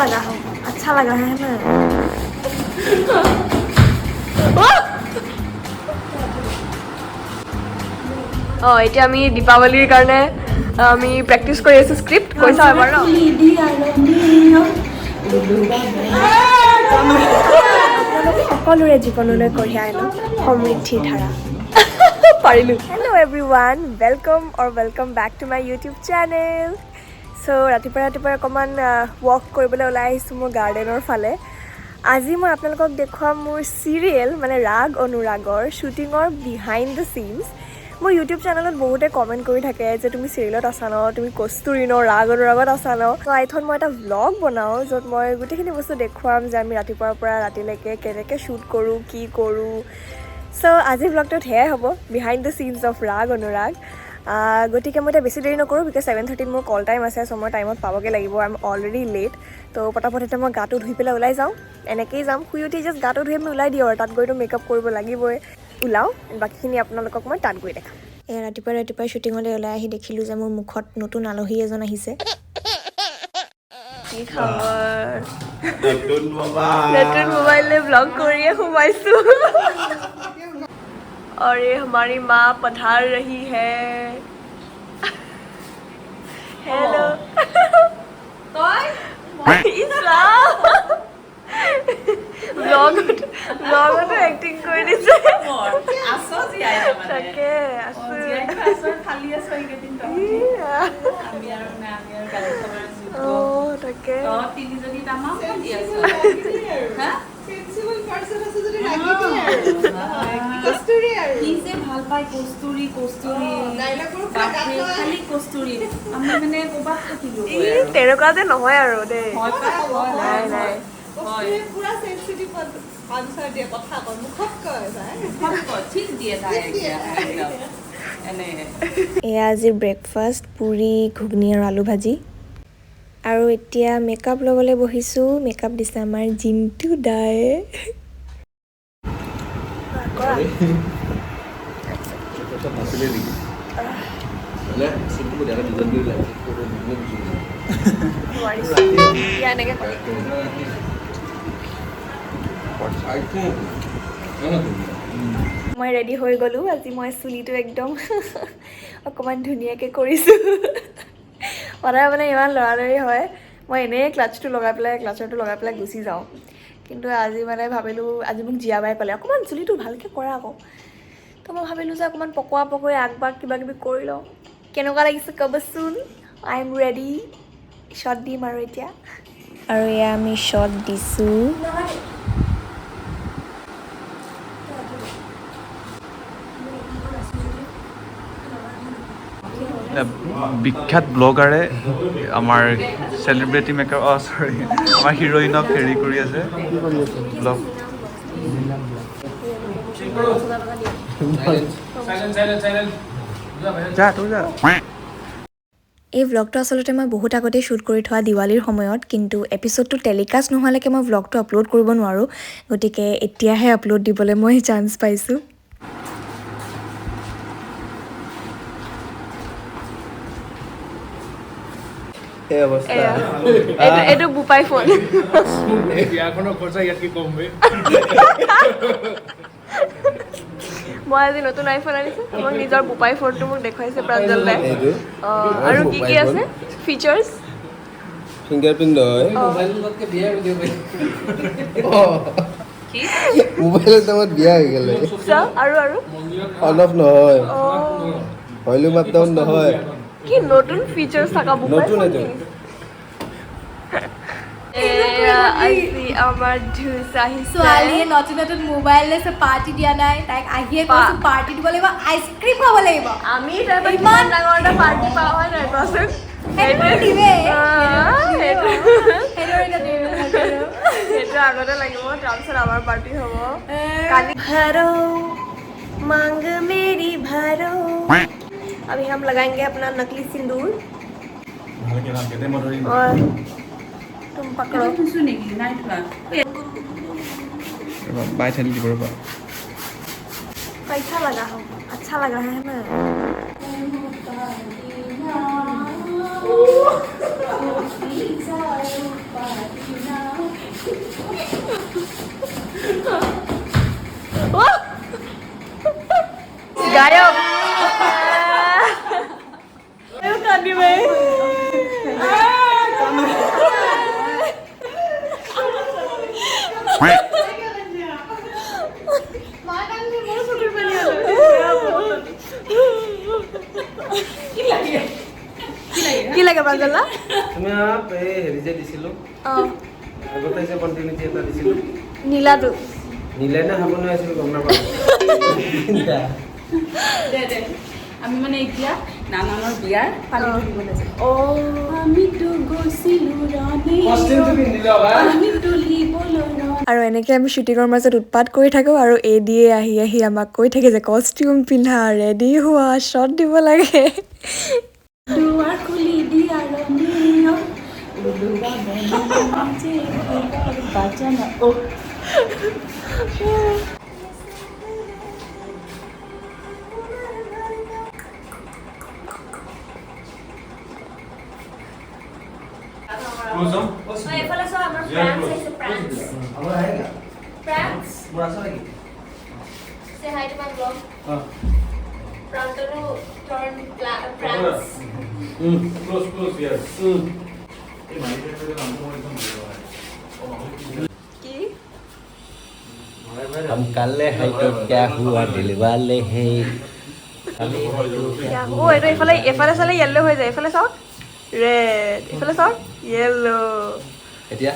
लगा हो, अच्छा लग रहा है ना। এতিয়া আমি দীপাৱলীৰ কাৰণে আমি প্ৰেক্টিছ কৰি আছোঁ স্ক্ৰিপ্ট কৈছা এবাৰ ন সকলোৰে জীৱনলৈ কঢ়িয়াই আনো সমৃদ্ধিৰ ধাৰা পাৰিলোঁ hello' everyone welcome back to my YouTube channel so' ৰাতিপুৱা অকণমান ৱক কৰিবলৈ ওলাই আহিছোঁ মোৰ গাৰ্ডেনৰ ফালে আজি মই আপোনালোকক দেখুৱাম মোৰ চিৰিয়েল মানে ৰাগ অনুৰাগৰ শ্বুটিঙৰ বিহাইণ্ড দ্য চিনছ মোৰ ইউটিউব চেনেলত বহুতে কমেণ্ট কৰি থাকে যে তুমি চিৰিয়েলত আছা ন তুমি কস্তুৰী ন ৰাগ অনুৰাগত আছা ন ত' আইথন মই এটা ভ্লগ বনাওঁ য'ত মই গোটেইখিনি বস্তু দেখুৱাম যে আমি ৰাতিপুৱাৰ পৰা ৰাতিলৈকে কেনেকৈ শ্বুট কৰোঁ কি কৰোঁ চ' আজিৰ ভ্লগটোত সেয়াই হ'ব বিহাইণ্ড দ্য চিনছ অফ ৰাগ অনুৰাগ গতিকে মই এতিয়া বেছি দেৰি নকৰোঁ বিকজ 7:30 মোৰ কল টাইম আছে চ' মই টাইমত পাবগৈ লাগিব আই এম অলৰেডি লেট ত' পটাপট এতিয়া মই গাটো ধুই পেলাই ওলাই যাওঁ এনেকৈয়ে যাম শুই উঠি জাষ্ট গাটো ধুই আমি ওলাই দিওঁ আৰু তাত গৈতো মেকআপ কৰিব লাগিবই ওলাওঁ বাকীখিনি আপোনালোকক মই তাত গৈ দেখাম ৰাতিপুৱাই শ্বুটিঙলৈ ওলাই আহি দেখিলোঁ যে মোৰ মুখত নতুন আলহী এজন আহিছে কি খবৰ নতুন মোবাইল লৈ ব্লগ কৰিয়ে সোমাইছোঁ और ये हमारी माँ पधार रही है हेलो ব্লগতো এক্টিং কৰি দিছে তাকে তাকে তেনেকুৱা যে নহয় আৰু দেই নাই নাই এয়া আজি ব্ৰেকফাষ্ট পুৰি ঘুগনি আৰু আলু ভাজি আৰু এতিয়া মেকআপ ল'বলৈ বহিছোঁ মেকআপ দিছে আমাৰ জিন্তু দাই মই ৰেডি হৈ গ'লোঁ আজি মই চুলিটো একদম অকণমান ধুনীয়াকৈ কৰিছোঁ সদায় মানে ইমান লৰালৰি হয় মই এনেই ক্লাছৰটো লগাই পেলাই গুচি যাওঁ কিন্তু আজি মানে ভাবিলোঁ আজি মোক জীয়াবাই ক'লে অকণমান চুলিটো ভালকৈ কৰা আকৌ তো মই ভাবিলোঁ যে অকণমান পকোৱা আগবাগ কিবাকিবি কৰি লওঁ কেনেকুৱা লাগিছে ক'বচোন আই এম ৰেডি শ্বট দিম আৰু এতিয়া আৰু এয়া আমি শ্বট দিছোঁ বিখ্যাত ব্লগাৰে আমাৰ চেলিব্ৰিটি মেকআপ আমাৰ হিৰোইনক হেৰি কৰি আছে ব্লগ এই ভ্লগটো আচলতে মই বহুত আগতেই শ্বুট কৰি থোৱা দিৱালীৰ সময়ত কিন্তু এপিছ'ডটো টেলিকাষ্ট নোহোৱালৈকে মই ভ্লগটো আপলোড কৰিব নোৱাৰোঁ গতিকে এতিয়াহে আপলোড দিবলৈ মই চান্স পাইছোঁ এইটো বুপাই ফোন মই আজি নতুন আইফোন আনিছোঁ মোক নিজৰ বুপাই ফোনটো মোক দেখুৱাইছে প্ৰাঞ্জল দাই আৰু কি আছে ফিচাৰ্ছ ফিংগাৰপ্ৰিণ্ট হয় মোবাইলৰ দামত বিয়া হৈ গ'লে আৰু অলপ নহয় ভলিউম আপ ডাউন নহয় কি নতুন ফিচাৰ্ছ থকা বুপাই ফোন আমাৰ ছোৱালীয়ে নতুন মোবাইল লৈছে পাৰ্টি দিয়া নাই তাইক আহিয়ে কৈছোঁ পাৰ্টি দিব লাগিব আইচক্ৰীম খাব লাগিব আমি ইমান ডাঙৰ এটা পাৰ্টি পাওঁ হয় নাই কোৱাচোন সেইটো আগতে লাগিব তাৰপিছত আমাৰ পাৰ্টি হ'ব কালি ভাৰো मांग मेरी भरो अभी हम लगाएंगे अपना नकली सिंदूर और तुम पकड़ो कैसा लगा हो अच्छा लग रहा है ना গায়ক কান্দিবে কি লাগে বাজলা তোমাক এই হেৰি যে দিছিলোঁ আগতে যে কণ্টিনিউটি এটা দিছিলোঁ নীলাটো নীলাই নে হাবনে আছিল গম নাপাওঁ আমি মানে এতিয়া নানানৰ বিয়াৰ পানীটো দিবলৈ যাম আমিতো গৈছিলোঁ আৰু এনেকৈ আমি শ্বুটিঙৰ মাজত উৎপাত কৰি থাকোঁ আৰু এডিয়ে আহি আহি আমাক কৈ থাকে যে কষ্টিউম পিন্ধা ৰেডি হোৱা শ্বট দিব লাগে দুৱাৰ খুলি দিয়া ৰণীয় ওলোৱা মনে বাজানা এইফালে চোৱা আমাৰ ফ্ৰান্স আহিছে France Say hi to my vlog. Prantanu turned France. Close, yes. हम कल है तो क्या हुआ दिलवाले है ও এইটো এইফালে এইফালে চালে য়েল্লো হৈ যায় এইফালে চাওক ৰেড এইফালে চাওক য়েল্লো এতিয়া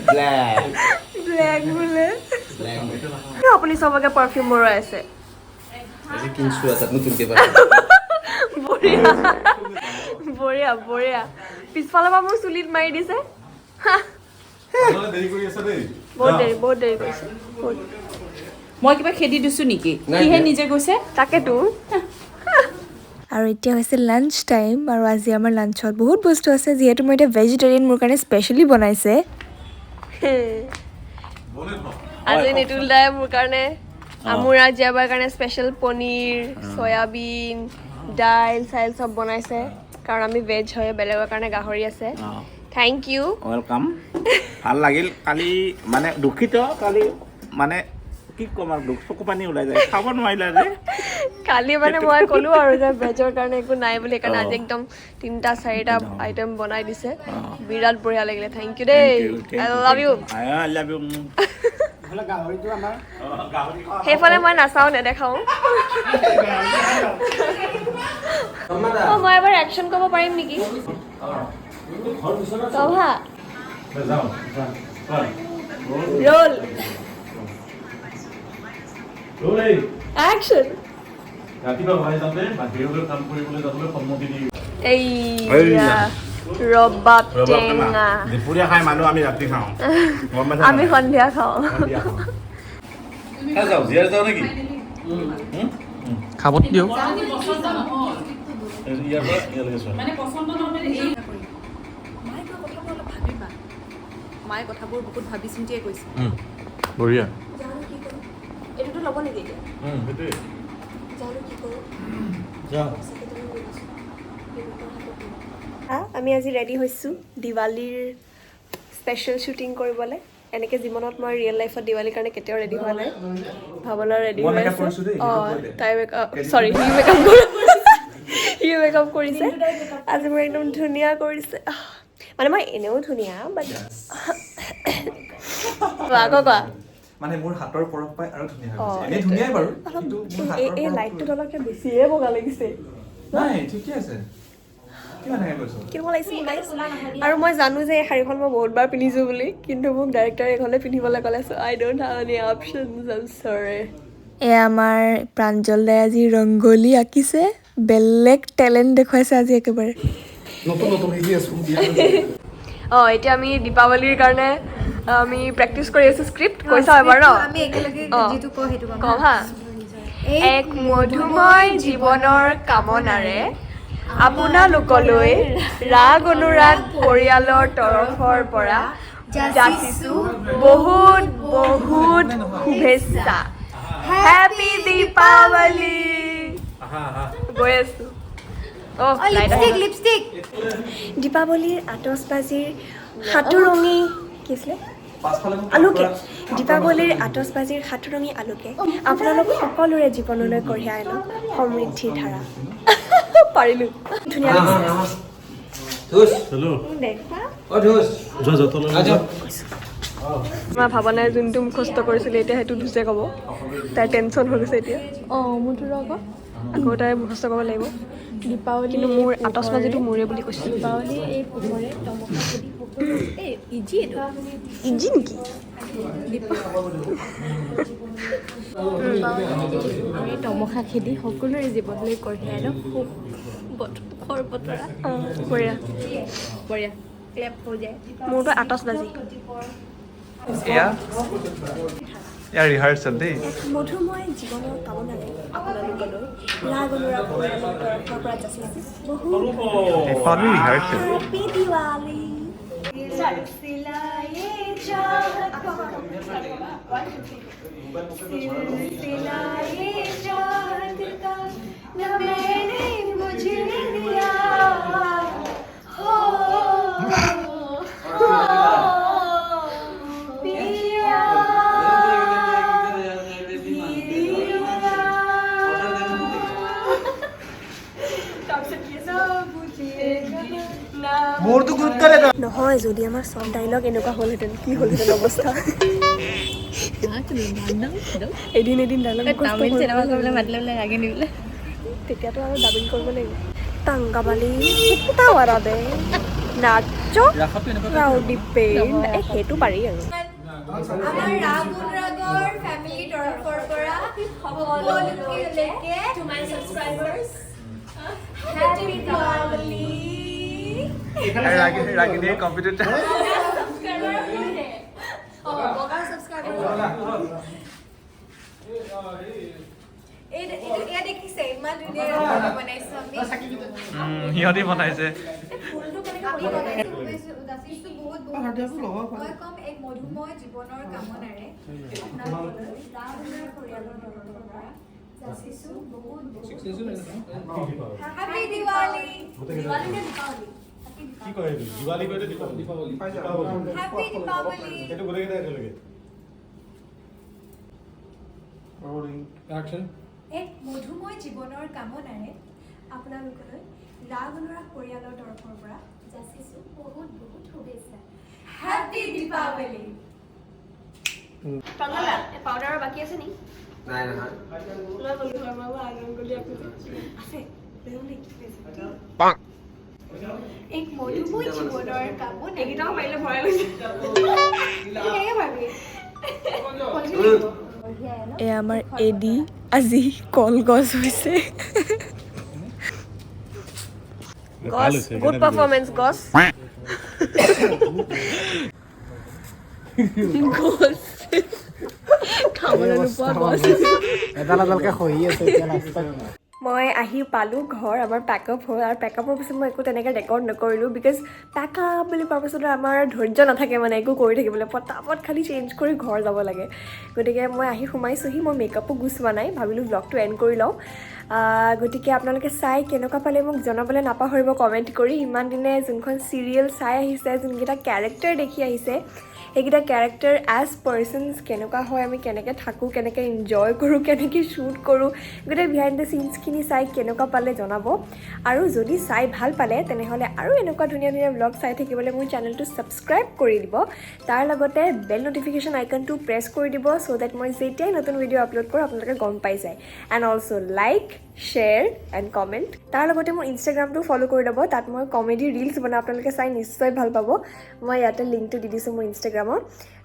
ব্ল্যাক ব্লেক বোলে ব্ল্যাক কিয় আপুনি চবকে পাৰফিউম মৰাই আছে আজি কিনছো এটা নতুনকে পাই বঢ়িয়া বঢ়িয়া বঢ়িয়া পিছফালৰ পৰা মোৰ চুলিত মাৰি দিছে বহুত দেৰি কৰিছে মই কিবা খেদি দিছোঁ নেকি কিহে নিজে গৈছে তাকেতো আৰু এতিয়া হৈছে লাঞ্চ টাইম আৰু আজি আমাৰ লাঞ্চত বহুত বস্তু আছে যিহেতু মই এতিয়া ভেজিটেৰিয়ান মোৰ কাৰণে স্পেচিয়েলি বনাইছে আজি নিতুল দাই মোৰ কাৰণে আমুৰাগ যাবৰ কাৰণে স্পেচিয়েল পনীৰ চয়াবিন দাইল চাইল চব বনাইছে কাৰণ আমি ভেজ হয় বেলেগৰ কাৰণে গাহৰি আছে থেংক ইউ ওয়েলকাম ভাল লাগিল কালি মানে দুখিত কালি মানে কি কম আৰু দুখ চকু পানী ওলাই যায় খাব নোৱাৰিলা যে কালি মানে মই ক'লো আৰু যে ভেজৰ কাৰণে একো নাই বুলি সেইকাৰণে আজি একদম 3-4টা আইটেম বনাই দিছে বিৰাট বঢ়িয়া লাগিলে থেংক ইউ দেই I love you I love you সেইফালে মই নাচাওঁ নেদেখাওঁ মই এবাৰ একশ্যন কৰিব পাৰিম নেকি কভা ৰোল একশ্যন এইয়া ৰবাব টেঙা দুপৰীয়া খাই মানুহ আমি ৰাতি খাওঁ আমি সন্ধিয়া খাওঁ যাওঁ জিয়াৰ যাওঁ নেকি খাব দিয়ক ইয়াৰ পৰা ইয়ালৈকে চোৱা মানে পচন্দ নহ'লে এই মায়ে কথাবোৰ বহুত ভাবি চিন্তিয়ে কৈছে বঢ়িয়া এইটোতো ল'ব নেকি এতিয়া সেইটোৱে জানো কি কৰোঁ যাওঁ আমি আজি ৰেডি হৈছোঁ দিৱালীৰ স্পেচিয়েল শ্বুটিং কৰিবলৈ এনেকৈ জীৱনত মই ৰিয়েল লাইফত দিৱালীৰ কাৰণে কেতিয়াও ৰেডি হোৱা নাই ভাৱনা ৰেডি হৈ আছে অঁ তাই মেকআপ চৰি সি মেকআপ কৰিছে আজি মোৰ একদম ধুনীয়া কৰিছে মানে মই এনেও ধুনীয়া বাট আকৌ কোৱা মানে মোৰ হাতৰ পৰশ পাই আৰু ধুনীয়া হৈ গৈছে এনেই ধুনীয়াই বাৰু কিন্তু মোৰ হাতৰ এই পৰশ লাইটটোত অলপকে বেছিয়ে বগা লাগিছে নাই ঠিকে আছে কিমান হেৰি কৈছো কেনেকুৱা লাগিছে নাইচ আৰু মই জানো যে এই শাড়ীখন মই বহুতবাৰ পিন্ধিছোঁ বুলি কিন্তু মোক ডাইৰেক্টৰে এইখনে পিন্ধিবলৈ ক'লে so' I don't have any options I am sorry এয়া আমাৰ প্ৰাঞ্জল দাই আজি ৰংগলী আঁকিছে বেলেগ টেলেণ্ট দেখুৱাইছে আজি একেবাৰে নতুন নতুন শিকি আছো অঁ এতিয়া আমি দীপাৱলীৰ কাৰণে আমি প্ৰেক্টিচ কৰি আছোঁ স্ক্ৰিপ্ট কৈছা এবাৰ ন আমি একেলগে যিটো কওঁ সেইটো কওঁ হা এক মধুময় জীৱনৰ কামনাৰে আপোনালোকলৈ ৰাগ অনুৰাগ পৰিয়ালৰ তৰফৰ পৰা যাচিছোঁ বহুত বহুত শুভেচ্ছা হেপী দীপাৱলী গৈ আছোঁ লিপষ্টিক দীপাৱলীৰ আতচবাজীৰ সাতুৰঙী কি আছিলে আলোকে দীপাৱলীৰ আতচবাজীৰ সাতুৰঙী আলোকে আপোনালোক সকলোৰে জীৱনলৈ কঢ়িয়াই আনক সমৃদ্ধিৰ ধাৰা পাৰিলো ধুনীয়া আমাৰ ভাৱনাই যোনটো মুখস্থ কৰিছিলে এতিয়া সেইটো ধুচে ক'ব তাই টেনশ্যন হৈ গৈছে এতিয়া মোৰতো আকৌ আকৌ তাই মুখস্থ কৰিব লাগিব দীপাৱলী কিন্তু মোৰ আতচবাজীটো মোৰে বুলি কৈছে দীপাৱলী এই পোহৰে তমকা খেদি সকলো এই ইজি এইটো ইজি নেকি এই তমকা খেদি সকলোৰে জীৱনলৈ কঢ়িয়াই ন সুখৰ বতৰা বঢ়িয়া বঢ়িয়া ক্লেপ হৈ যায় মোৰতো আতচবাজী ইয়াৰ ৰিহাৰ্চেল দেই মধুময় জীৱনৰ কামনাৰে আপোনালোকলৈ ৰাগ অনুৰাগ পৰিয়ালৰ তৰফৰ পৰা যাচিছোঁ ফানি ৰিহাৰ্চেল হেপী দিৱালী মোৰতো গুৰুত্ব দে নহয় যদি আমাৰ চব ডাইলগ এনেকুৱা হ'লহেঁতেন কি হ'লহেঁতেন অৱস্থা এদিন ডাইলগ তেতিয়াতো আৰু ডাবিং কৰিব লাগিব টাংগাবালি টাৱাৰা দে নাচ ৰাউডি পেইন সেইটো পাৰি আৰু আমাৰ ৰাগ অনুৰাগৰ ফেমিলি তৰফৰ পৰা সকলোলৈকে to my subscribers happy Diwali ৰাগিনীয়ে কম্পিউটাৰ সিহঁতি বনাইছে মধুময় জীৱনৰ কামনাৰে হেপী দিৱালী কি কৰে দিৱালী কৰে দীপাৱলী হেপী দীপাৱলী সেইটো গোটেইকেইটা একেলগে একচন এক মধুময় জীৱনৰ কামনাৰে আপোনালোকলৈ ৰাগ অনুৰাগ পৰিয়ালৰ তৰফৰ পৰা যাচিছোঁ বহুত শুভেচ্ছা হেপী দীপাৱলী পাউডাৰৰ বাকী আছে নি নাই নহয় আছে এক মধুময় জীৱনৰ কামনাৰে এইকেইটাও পাৰিলে ভৰাই লৈছে এয়া আমাৰ এডি আজি কলগছ হৈছে গছ গুড পাৰফৰ্মেন্স গছ খাবলৈ নোপোৱা গছ এডাল এডালকে খহি আছে এতিয়া লাষ্টত মই আহি পালোঁ ঘৰ আমাৰ পেকআপ হ'ল আৰু পেকআপৰ পিছত মই একো তেনেকৈ ৰেকৰ্ড নকৰিলোঁ বিকজ পেকআপ বুলি কোৱাৰ পাছত আমাৰ ধৈৰ্য নাথাকে মানে একো কৰি থাকিবলৈ পটাপট খালি চেঞ্জ কৰি ঘৰ যাব লাগে গতিকে মই আহি সোমাইছোঁহি মই মেকআপো গুচোৱা নাই ভাবিলোঁ ব্লগটো এণ্ড কৰি লওঁ গতিকে আপোনালোকে চাই কেনেকুৱা পালে মোক জনাবলৈ নাপাহৰিব কমেণ্ট কৰি ইমান দিনে যোনখন চিৰিয়েল চাই আহিছে যোনকেইটা কেৰেক্টাৰ দেখি আহিছে সেইকেইটা কেৰেক্টাৰ এজ পাৰ্চনছ কেনেকুৱা হয় আমি কেনেকৈ থাকোঁ কেনেকৈ এনজয় কৰোঁ কেনেকৈ শ্বুট কৰোঁ গোটেই বিহাইণ্ড দ্য চিনছখিনি চাই কেনেকুৱা পালে জনাব আৰু যদি চাই ভাল পালে তেনেহ'লে আৰু এনেকুৱা ধুনীয়া ধুনীয়া ব্লগ চাই থাকিবলৈ মোৰ চেনেলটো ছাবস্ক্ৰাইব কৰি দিব তাৰ লগতে বেল নটিফিকেশ্যন আইকনটো প্ৰেছ কৰি দিব ছ' ডেট মই যেতিয়াই নতুন ভিডিঅ' আপলোড কৰোঁ আপোনালোকে গম পাই যায় and also' like share and comment তাৰ লগতে মোৰ ইনষ্টাগ্ৰামটো ফ'ল' কৰি ল'ব তাত মই কমেডি ৰিলছ বনাওঁ আপোনালোকে চাই নিশ্চয় ভাল পাব মই ইয়াতে লিংকটো দি দিছোঁ মোৰ ইনষ্টাগ্ৰামৰ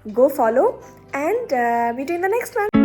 go follow and meet you in the next one.